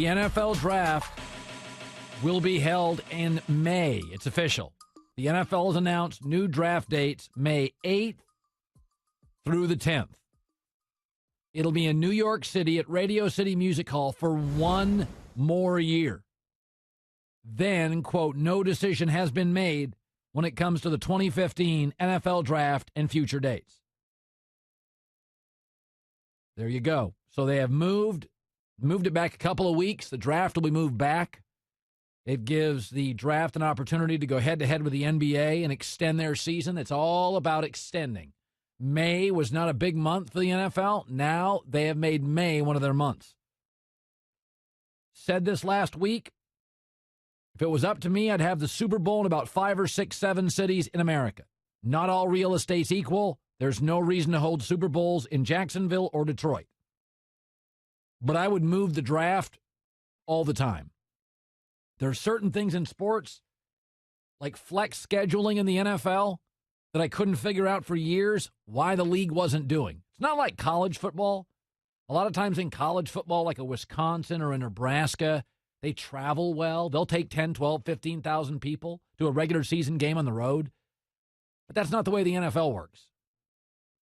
NFL Draft will be held in May. It's official. The NFL has announced new draft dates May 8th through the 10th. It'll be in New York City at Radio City Music Hall for 1 more year. Then, quote, no decision has been made when it comes to the 2015 NFL Draft and future dates. There you go. So they have moved it back a couple of weeks. The draft will be moved back. It gives the draft an opportunity to go head-to-head with the NBA and extend their season. It's all about extending. May was not a big month for the NFL. Now they have made May one of their months. Said this last week. If it was up to me, I'd have the Super Bowl in about 5 or 6, 7 cities in America. Not all real estate's equal. There's no reason to hold Super Bowls in Jacksonville or Detroit. But I would move the draft all the time. There are certain things in sports, like flex scheduling in the NFL, that I couldn't figure out for years why the league wasn't doing. It's not like college football. A lot of times in college football, like a Wisconsin or a Nebraska, they travel well. They'll take 10, 12, 15,000 people to a regular season game on the road. But that's not the way the NFL works.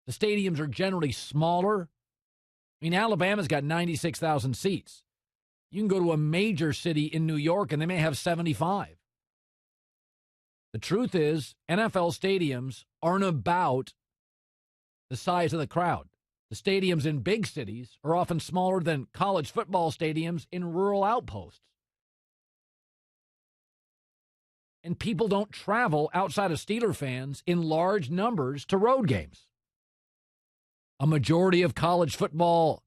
The stadiums are generally smaller. I mean, Alabama's got 96,000 seats. You can go to a major city in New York, and they may have 75. The truth is, NFL stadiums aren't about the size of the crowd. The stadiums in big cities are often smaller than college football stadiums in rural outposts. And people don't travel outside of Steeler fans in large numbers to road games. A majority of college football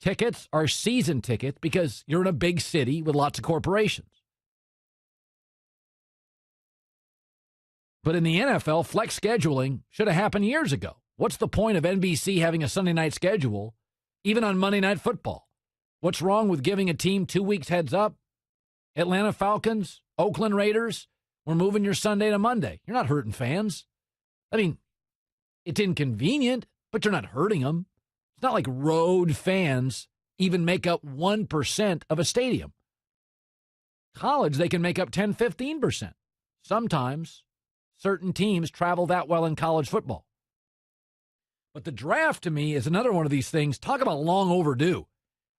tickets are season tickets because you're in a big city with lots of corporations. But in the NFL, flex scheduling should have happened years ago. What's the point of NBC having a Sunday night schedule, even on Monday Night Football? What's wrong with giving a team 2 weeks heads up? Atlanta Falcons, Oakland Raiders, we're moving your Sunday to Monday. You're not hurting fans. I mean, it's inconvenient, but you're not hurting them. It's not like road fans even make up 1% of a stadium. College, they can make up 10, 15%. Sometimes certain teams travel that well in college football. But the draft, to me, is another one of these things. Talk about long overdue.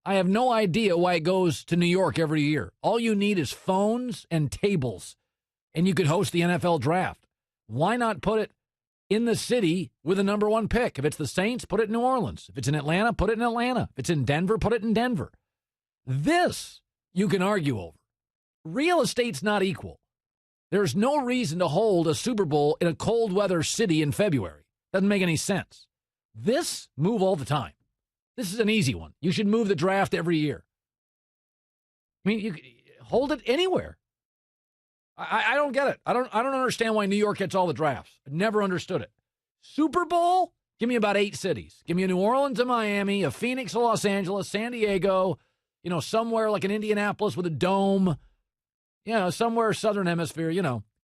I have no idea why it goes to New York every year. All you need is phones and tables, and you could host the NFL draft. Why not put it in the city with the number one pick? If it's the Saints, put it in New Orleans. If it's in Atlanta, put it in Atlanta. If it's in Denver, put it in Denver. This you can argue over. Real estate's not equal. There's no reason to hold a Super Bowl in a cold weather city in February. Doesn't make any sense. This, move all the time. This is an easy one. You should move the draft every year. I mean, you hold it anywhere. I don't get it. I don't understand why New York gets all the drafts. I never understood it. Super Bowl? Give me about 8 cities. Give me a New Orleans, a Miami, a Phoenix, a Los Angeles, San Diego, somewhere like an Indianapolis with a dome, somewhere southern hemisphere,